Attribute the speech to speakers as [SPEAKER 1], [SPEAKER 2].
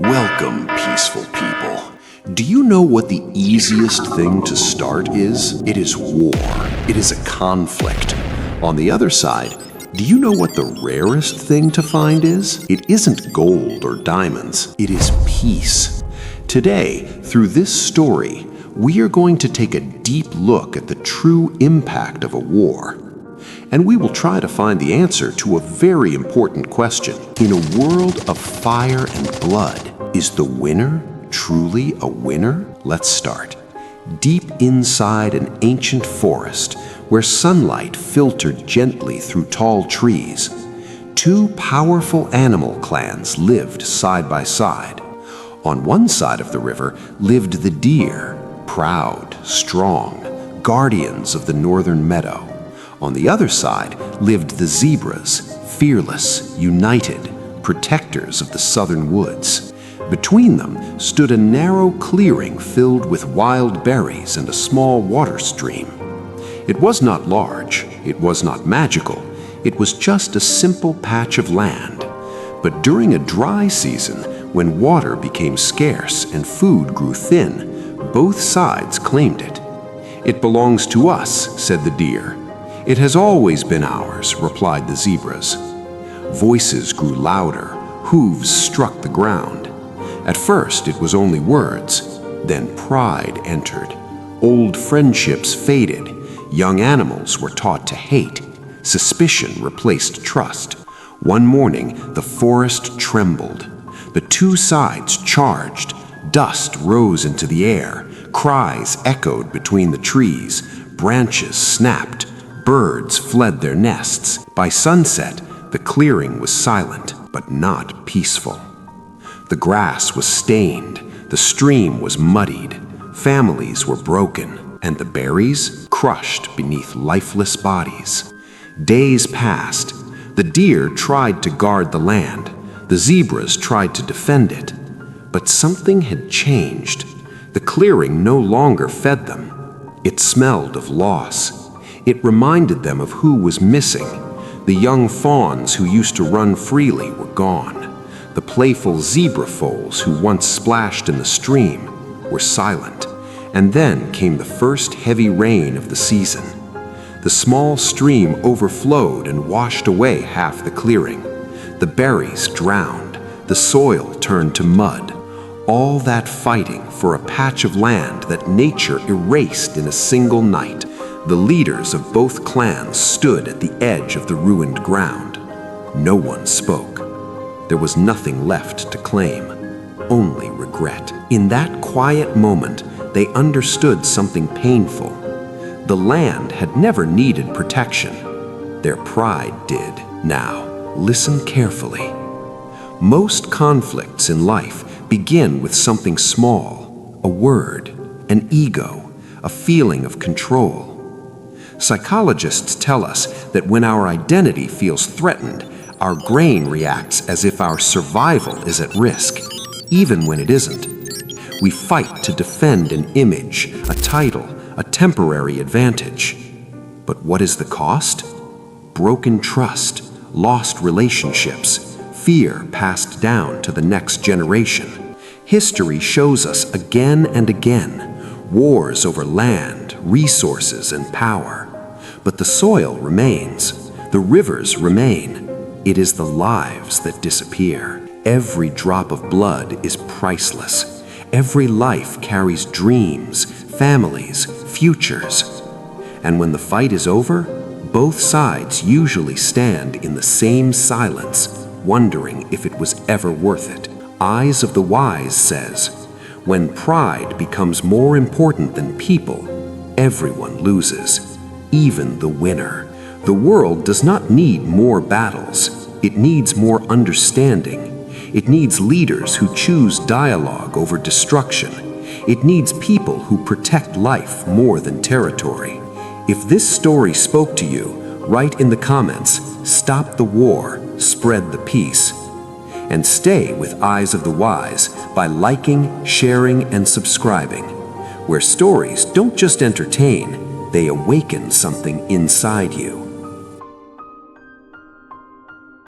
[SPEAKER 1] Welcome, peaceful people. Do you know what the easiest thing to start is? It is war. It is a conflict. On the other side, do you know what the rarest thing to find is? It isn't gold or diamonds. It is peace. Today, through this story, we are going to take a deep look at the true impact of a war. And we will try to find the answer to a very important question. In a world of fire and blood, is the winner truly a winner? Let's start. Deep inside an ancient forest, where sunlight filtered gently through tall trees, two powerful animal clans lived side by side. On one side of the river lived the deer, proud, strong, guardians of the northern meadow. On the other side lived the zebras, fearless, united, protectors of the southern woods. Between them stood a narrow clearing filled with wild berries and a small water stream. It was not large, it was not magical, it was just a simple patch of land. But during a dry season, when water became scarce and food grew thin, both sides claimed it. "It belongs to us," said the deer. "It has always been ours," replied the zebras. Voices grew louder, hooves struck the ground. At first it was only words, then pride entered. Old friendships faded, young animals were taught to hate. Suspicion replaced trust. One morning the forest trembled. The two sides charged, dust rose into the air, cries echoed between the trees, branches snapped. Birds fled their nests. By sunset, the clearing was silent, but not peaceful. The grass was stained, the stream was muddied, families were broken, and the berries crushed beneath lifeless bodies. Days passed. The deer tried to guard the land. The zebras tried to defend it. But something had changed. The clearing no longer fed them. It smelled of loss. It reminded them of who was missing. The young fawns who used to run freely were gone. The playful zebra foals who once splashed in the stream were silent. And then came the first heavy rain of the season. The small stream overflowed and washed away half the clearing. The berries drowned. The soil turned to mud. All that fighting for a patch of land that nature erased in a single night. The leaders of both clans stood at the edge of the ruined ground. No one spoke. There was nothing left to claim, only regret. In that quiet moment, they understood something painful. The land had never needed protection. Their pride did. Now, listen carefully. Most conflicts in life begin with something small, a word, an ego, a feeling of control. Psychologists tell us that when our identity feels threatened, our brain reacts as if our survival is at risk, even when it isn't. We fight to defend an image, a title, a temporary advantage. But what is the cost? Broken trust, lost relationships, fear passed down to the next generation. History shows us again and again wars over land, resources, and power. But the soil remains, the rivers remain. It is the lives that disappear. Every drop of blood is priceless. Every life carries dreams, families, futures. And when the fight is over, both sides usually stand in the same silence, wondering if it was ever worth it. Eyes of the Wise says, when pride becomes more important than people, everyone loses, even the winner. The world does not need more battles. It needs more understanding. It needs leaders who choose dialogue over destruction. It needs people who protect life more than territory. If this story spoke to you, write in the comments, "Stop the war, spread the peace." And stay with Eyes of the Wise by liking, sharing, and subscribing, where stories don't just entertain, they awaken something inside you.